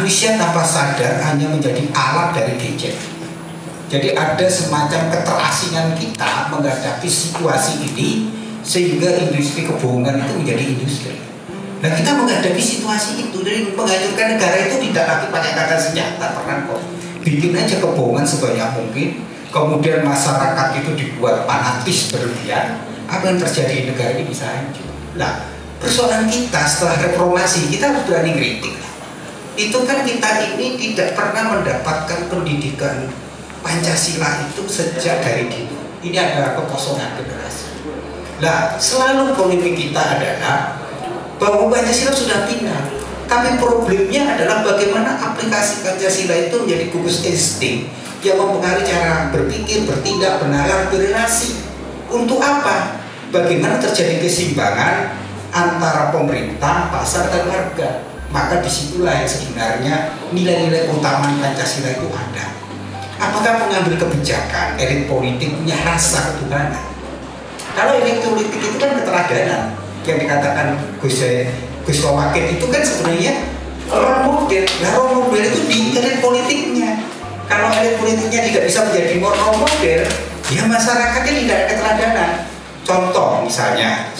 manusia tanpa sadar hanya menjadi alat dari gadget. Jadi ada semacam keterasingan kita menghadapi situasi ini, sehingga industri kebohongan itu menjadi industri. Nah, kita menghadapi situasi itu, dari menghancurkan negara itu tidak lagi pakai kata senjata, perang kok. Bikin aja kebohongan sebanyak mungkin, kemudian masyarakat itu dibuat fanatis berlebihan, apa yang terjadi di negara ini bisa hancur. Nah, persoalan kita setelah reformasi, kita harus berani kritik. Itu kan kita ini tidak pernah mendapatkan pendidikan Pancasila itu sejak dari dulu. Ini adalah kekosongan generasi. Nah, selalu polemik kita adalah bahwa Pancasila sudah final, tapi problemnya adalah bagaimana aplikasi Pancasila itu menjadi gugus insting yang mempengaruhi cara berpikir, bertindak, bernalar, berrelasi. Untuk apa? Bagaimana terjadi keseimbangan antara pemerintah, pasar, dan warga. Maka disitulah yang sebenarnya nilai-nilai utama Pancasila itu ada. Apakah pengambil kebijakan, elit politik punya rasa ketuhanan? Kalau elit politik itu kan keteladanan, yang dikatakan Gus Wakil itu kan sebenarnya role model. Nah, role model itu di elit politiknya. Kalau elit politiknya tidak bisa menjadi role model, ya masyarakatnya tidak ada keteladanan. Contoh misalnya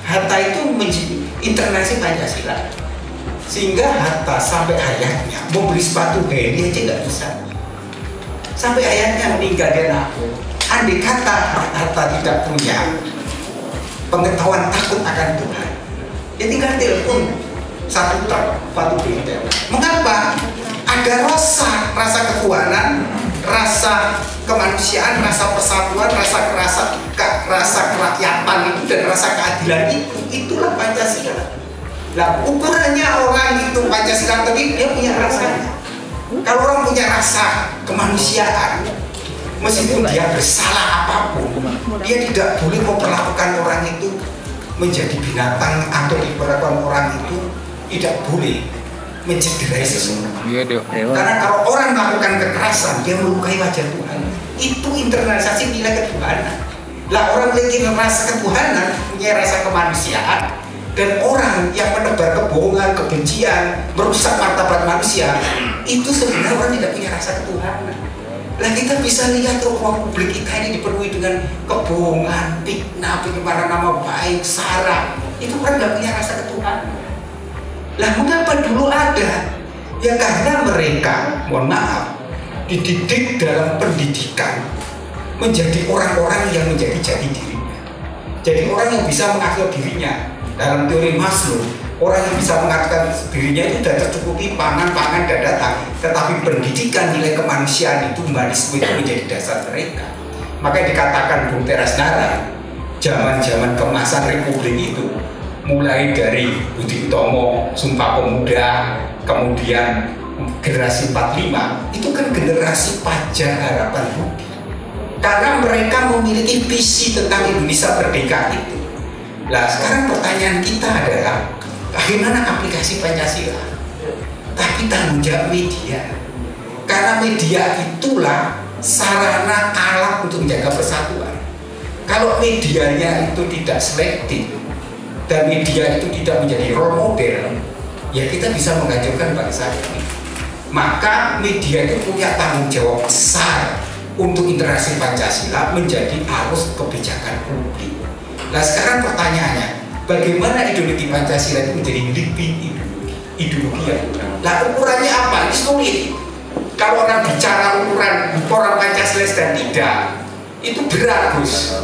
Hatta itu internasi Pancasila, sehingga Hatta sampai hayatnya mau beli sepatu Heli aja nggak bisa. Sampai hayatnya meninggal dia naku. Andai kata Hatta tidak punya pengetahuan takut akan Tuhan, dia tinggal telepon satu truk sepatu Heli. Mengapa? Ada rasa ketuhanan, rasa kemanusiaan, rasa persatuan, rasa kerakyatan itu, dan rasa keadilan itu, itulah Pancasila. Nah, ukurannya orang itu Pancasila tadi dia punya rasanya. Kalau orang punya rasa kemanusiaan, meskipun dia bersalah apapun, dia tidak boleh memperlakukan orang itu menjadi binatang, atau diperlakukan orang itu tidak boleh mencederai seseorang. Karena kalau orang melakukan kekerasan, dia melukai wajah Tuhan. Itu internalisasi nilai ketuhanan. Lah, orang memiliki rasa ketuhanan, punya rasa kemanusiaan, dan orang yang menebar kebohongan, kebencian, merusak martabat manusia, itu sebenarnya orang tidak punya rasa ketuhanan. Lah, kita bisa lihat ruang publik kita ini dipenuhi dengan kebohongan, fitnah, pencemaran nama baik, sara. Itu orang tidak punya rasa ketuhanan. Lah, mengapa dulu ada? Ya karena mereka, mohon maaf, dididik dalam pendidikan menjadi orang-orang yang menjadi jati dirinya. Jadi orang yang bisa mengatur dirinya. Dalam teori Maslow, orang yang bisa mengatakan dirinya itu sudah tercukupi pangan, dan datang. Tetapi pendidikan, nilai kemanusiaan itu, humanisme itu menjadi dasar mereka. Maka dikatakan Bung Teras Nara, zaman-zaman kemasan Republik itu, mulai dari Budi Utomo, Sumpah Pemuda, kemudian generasi 45, itu kan generasi Fajar Harapan Budi. Karena mereka memiliki visi tentang Indonesia merdeka itu. Nah, sekarang pertanyaan kita adalah bagaimana aplikasi Pancasila? Tapi tanggung jawab media. Karena media itulah sarana alat untuk menjaga persatuan. Kalau medianya itu tidak selektif dan media itu tidak menjadi role model, ya kita bisa menghancurkan bangsa ini. Maka media itu punya tanggung jawab besar untuk interaksi Pancasila menjadi arus kebijakan publik. Nah, sekarang pertanyaannya, bagaimana ideologi Pancasila itu menjadi living ideologi yang benar? Nah, ukurannya apa? Ini sulit. Kalau orang bicara ukuran orang Pancasila dan tidak, itu berat, Gus.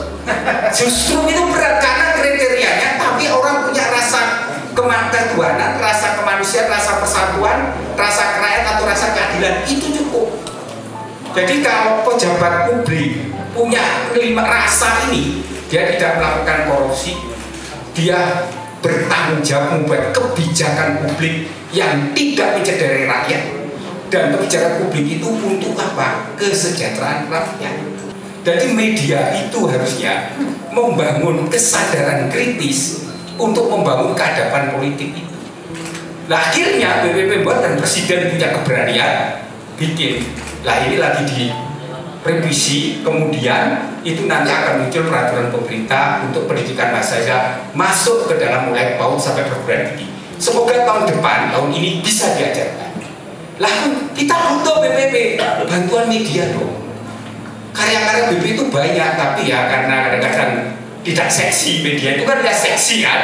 Justru itu berat karena kriterianya, tapi orang punya rasa ketuhanan, rasa kemanusiaan, rasa persatuan, rasa kerakyatan atau rasa keadilan, itu cukup. Jadi kalau pejabat publik punya 5 rasa ini, dia tidak melakukan korupsi, dia bertanggung jawab membuat kebijakan publik yang tidak mencederai rakyat, dan kebijakan publik itu untuk apa? Kesejahteraan rakyat. Jadi media itu harusnya membangun kesadaran kritis untuk membangun keadaban politik itu. Nah, akhirnya BPP buat dan presiden punya keberanian bikin. Lah, ini lagi di revisi, kemudian itu nanti akan muncul peraturan pemerintah untuk pendidikan bahasa Indonesia masuk ke dalam mulai PAUD sampai perguruan tinggi. Semoga tahun depan, tahun ini bisa diajarkan. Lah kita butuh BPP, bantuan media dong. Karya-karya BPP itu banyak, tapi ya karena kadang-kadang tidak seksi, media itu kan nggak seksi kan.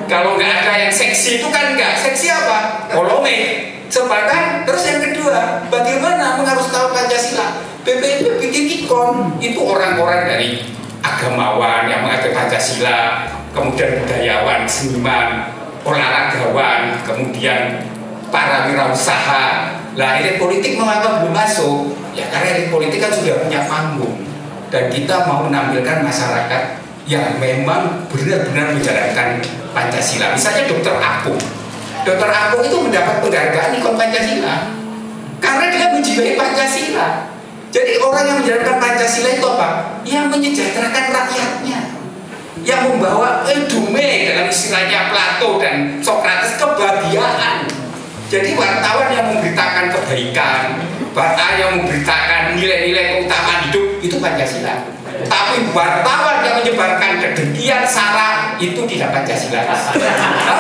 Kalau nggak ada yang seksi itu kan nggak seksi apa? Polemik. Sepakat. Terus yang kedua, bagaimana harus tahu Pancasila? BPP itu bikin ikon, itu orang-orang dari agamawan yang mengajar Pancasila, kemudian budayawan, seniman, olahragawan, kemudian para wirausaha. Lah elit politik mengapa belum masuk? Ya karena elit politik kan sudah punya panggung, dan kita mau menampilkan masyarakat yang memang benar-benar menjalankan Pancasila. Misalnya Dr. Apung. Dr. Apung itu mendapat penghargaan ikon Pancasila karena dia menjiwai Pancasila. Jadi orang yang menjalankan Pancasila itu apa? Yang menyejahterakan rakyatnya, yang membawa edume dalam istilahnya Plato dan Socrates, kebahagiaan. Jadi wartawan yang memberitakan kebaikan, wartawan yang memberitakan nilai-nilai keutamaan hidup, itu Pancasila. Tapi wartawan yang menyebarkan kedengkian, sara, itu tidak Pancasila.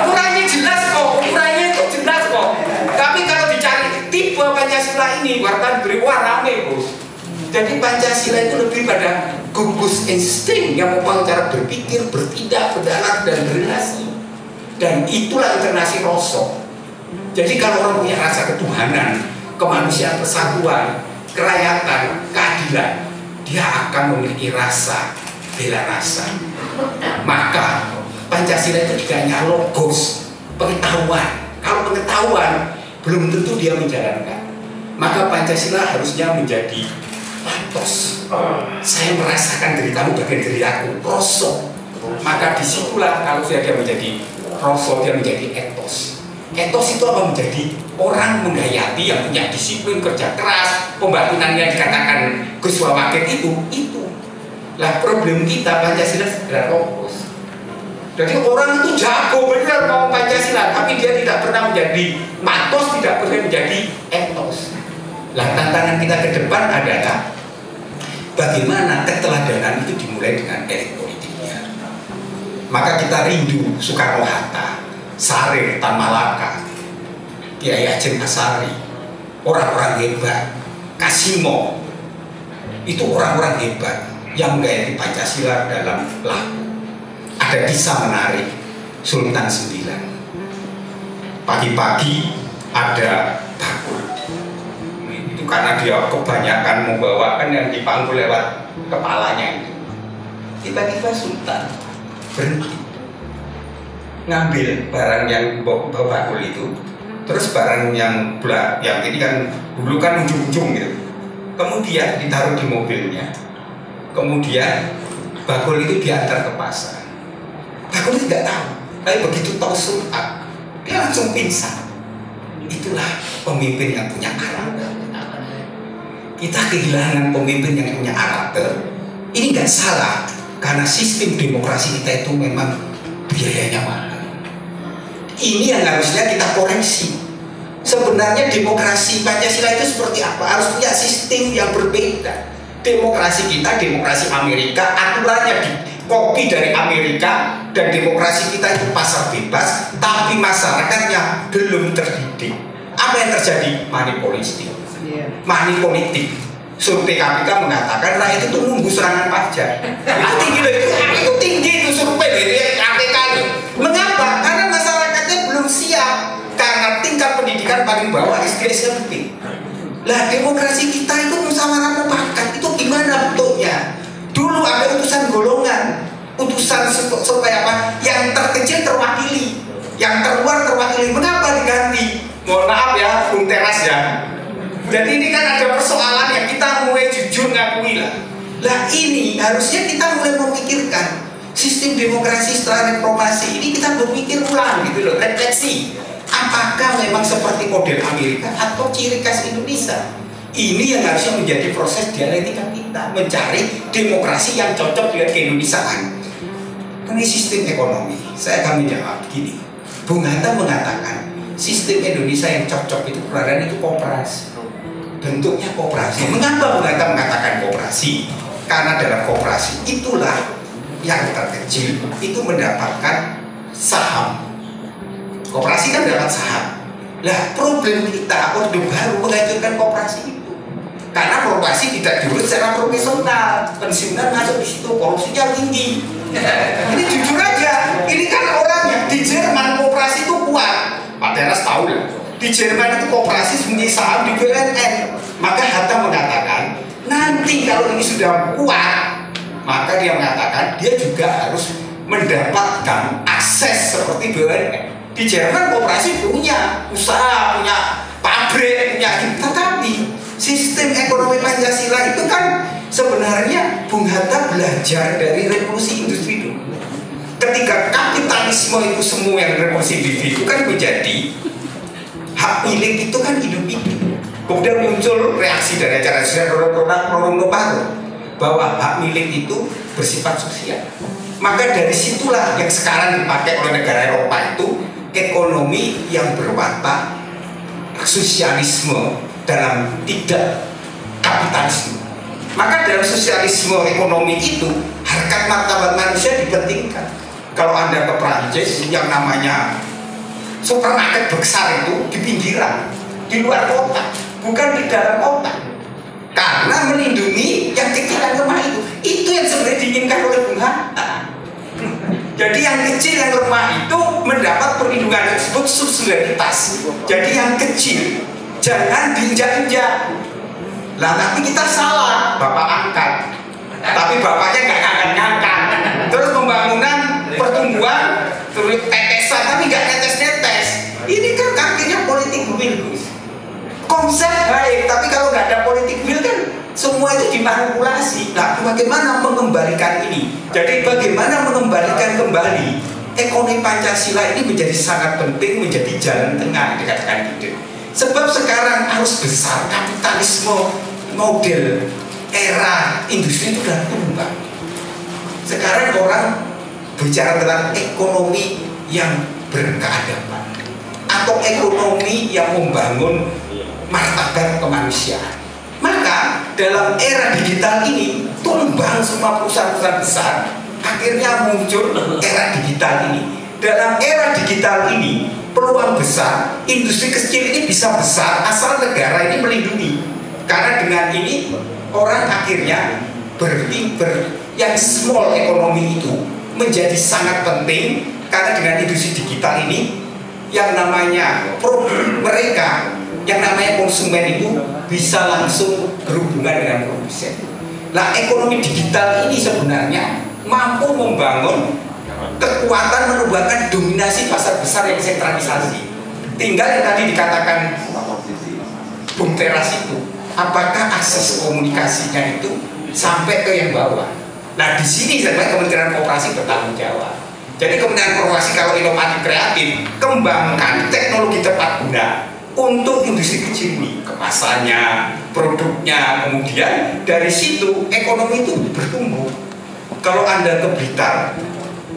Ukurannya jelas kok, ukurannya itu jelas kok. Tapi kalau dicari tipe Pancasila ini, wartawan beri warna rame bos. Jadi Pancasila itu lebih pada gugus insting yang membangun cara berpikir, bertindak, berdialog dan berrelasi. Dan itulah internasi rosok. Jadi kalau orang punya rasa ketuhanan, kemanusiaan, persatuan, kerakyatan, keadilan, dia akan memiliki rasa bela rasa. Maka Pancasila itu tidak hanya logos, pengetahuan. Kalau pengetahuan belum tentu dia menjalankan. Maka Pancasila harusnya menjadi patos. Saya merasakan deritamu bagian dari aku, rosok. Maka disitulah kalau dia menjadi rosok, dia menjadi etos. Etos itu apa? Menjadi orang menghayati yang punya disiplin, kerja keras, pembatinan yang dikatakan Gus Wawakit itu. Lah problem kita Pancasila segera logos. Jadi orang itu jago benar mau Pancasila, tapi dia tidak pernah menjadi matos, tidak pernah menjadi etos. Lah tantangan kita ke depan adalah bagaimana keteladanan itu dimulai dengan elit politiknya. Maka kita rindu Soekarno-Hatta, Sarir, Tan Malaka, Kiai Hajem Asari, orang-orang hebat, Kasimo, itu orang-orang hebat yang menggayati Pancasila dalam laku. Ada kisah menarik, Sultan IX. Pagi-pagi ada bakul. Itu karena dia kebanyakan membawakan yang dipanggul lewat kepalanya itu. Tiba-tiba Sultan berhenti, ngambil barang yang bawa bakul itu, terus barang yang ini kan dulu kan ujung-ujung gitu, kemudian ditaruh di mobilnya, kemudian bakul itu diantar ke pasar. Bakul itu nggak tahu, tapi begitu tahu Sultan, dia langsung pingsan. Itulah pemimpin yang punya karakter. Kita kehilangan pemimpin yang punya karakter. Ini nggak salah, karena sistem demokrasi kita itu memang biayanya mahal. Ini yang harusnya kita koreksi. Sebenarnya demokrasi Pancasila itu seperti apa? Harus punya sistem yang berbeda. Demokrasi kita, demokrasi Amerika, aturannya di copy dari Amerika, dan demokrasi kita itu pasar bebas, tapi masyarakatnya belum terdidik. Apa yang terjadi? Money politik. Money politik. Survei KPK mengatakan rakyat itu nunggu serangan pajak. Tinggi loh itu tinggi itu survei itu KPK itu. Mengapa? Karena masyarakatnya belum siap. Karena tingkat pendidikan paling bawah SD SMP. Lah demokrasi kita itu musyawarah mufakat itu gimana bentuknya? Dulu ada utusan golongan, utusan supaya apa? Yang terkecil terwakili, yang terluar terwakili. Mengapa diganti? Mohon maaf ya, Bung Teras ya. Jadi ini kan ada persoalan yang kita mulai jujur ngakui lah. Lah ini harusnya kita mulai memikirkan sistem demokrasi setelah reformasi ini, kita berpikir ulang gitu loh, refleksi. Apakah memang seperti model Amerika atau ciri khas Indonesia? Ini yang harusnya menjadi proses dialektika kita, mencari demokrasi yang cocok dengan keindonesiaan. Ini sistem ekonomi. Saya akan menjawab begini. Bung Hatta mengatakan sistem Indonesia yang cocok itu peradaban itu koperasi. Bentuknya koperasi. Mengapa Bung Hatta mengatakan koperasi? Karena dalam koperasi itulah yang terkecil itu mendapatkan saham. Koperasi kan dapat saham. Lah problem kita Orde Baru menghancurkan koperasi itu. Karena koperasi tidak diurus secara profesional, pensiunan masuk di situ, korupsinya tinggi. Ini jujur aja, ini kan orangnya di Jerman koperasi itu kuat. Pak Teras tahu lah, di Jerman itu koperasi punya saham di BUMN. Maka Hatta mengatakan, nanti kalau ini sudah kuat, maka dia mengatakan dia juga harus mendapatkan akses seperti BUMN. Di Jerman koperasi punya usaha, punya pabrik, punya, tetapi sistem ekonomi Pancasila itu kan sebenarnya Bung Hatta belajar dari revolusi industri dulu. Ketika kapitalisme itu semua yang revolusi industri itu kan menjadi hak milik itu kan hidup-hidup. Kemudian muncul reaksi dari acara sosial bahwa hak milik itu bersifat sosial. Maka dari situlah yang sekarang dipakai oleh negara Eropa itu ekonomi yang berwatak sosialisme dalam tidak kapitalisme. Maka dalam sosialisme ekonomi itu harkat martabat manusia dipentingkan. Kalau Anda ke Prancis yang namanya supermarket besar itu di pinggiran, di luar kota, bukan di dalam kota. Karena melindungi yang kecil dan lemah itu yang sebenarnya diinginkan oleh Bung Hatta. Jadi yang kecil yang lemah itu mendapat perlindungan yang disebut subsidiaritas. Jadi yang kecil jangan diinjak-injak. Lah tapi kita salah, bapak angkat, tapi bapaknya nggak ngangkat. Terus pembangunan pertumbuhan terus tetesan, tapi nggak netes-netes. Ini kan akhirnya politik will. Konsep baik, tapi kalau nggak ada politik will kan semua itu dimanipulasi. Nah, bagaimana mengembalikan ini? Jadi bagaimana mengembalikan kembali ekonomi Pancasila ini menjadi sangat penting, menjadi jalan tengah dikatakan gitu. Sebab sekarang arus besar kapitalisme model era industri itu sudah tumbang. Sekarang orang bicara tentang ekonomi yang berkeadaban atau ekonomi yang membangun martabat kemanusiaan. Maka dalam era digital ini tumbang semua perusahaan-perusahaan besar. Akhirnya muncul era digital ini. Dalam era digital ini peluang besar industri kecil ini bisa besar asal negara ini melindungi. Karena dengan ini orang akhirnya yang small ekonomi itu menjadi sangat penting. Karena dengan industri digital ini yang namanya produk mereka, yang namanya konsumen itu bisa langsung berhubungan dengan produsen. Nah, ekonomi digital ini sebenarnya mampu membangun kekuatan menumbangkan dominasi pasar besar yang sentralisasi. Tinggal yang tadi dikatakan Bung Teras itu, apakah akses komunikasinya itu sampai ke yang bawah? Nah, di sini sebenarnya Kementerian Koperasi bertanggung jawab. Jadi Kementerian Koperasi kalau inovatif kreatif, kembangkan teknologi tepat guna untuk industri kecil ini, kemasannya, produknya, kemudian dari situ ekonomi itu bertumbuh. Kalau Anda ke Blitar,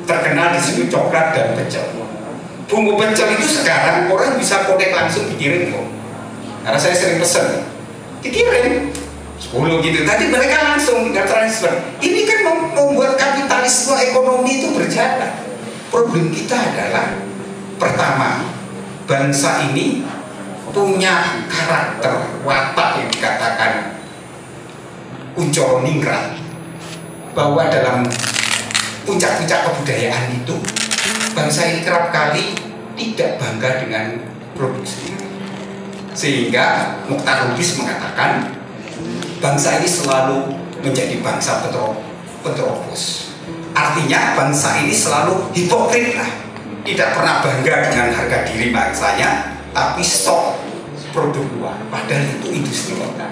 terkenal di situ coklat dan pecel. Bumbu pecel itu sekarang orang bisa konek langsung dikirim kok. Karena saya sering pesen, dikirim 10 gitu. Tadi mereka langsung nggak transfer. Ini kan membuat kapitalisme ekonomi itu berjalan. Problem kita adalah pertama, bangsa ini punya karakter watak yang dikatakan Kuncoro Ningrat, bahwa dalam puncak-puncak kebudayaan itu bangsa ini kerap kali tidak bangga dengan produksi. Sehingga Mokhtar Lubis mengatakan bangsa ini selalu menjadi bangsa penerobos. Artinya bangsa ini selalu hipokrit lah, tidak pernah bangga dengan harga diri bangsanya, tapi stok produk luar, padahal itu industri lokal.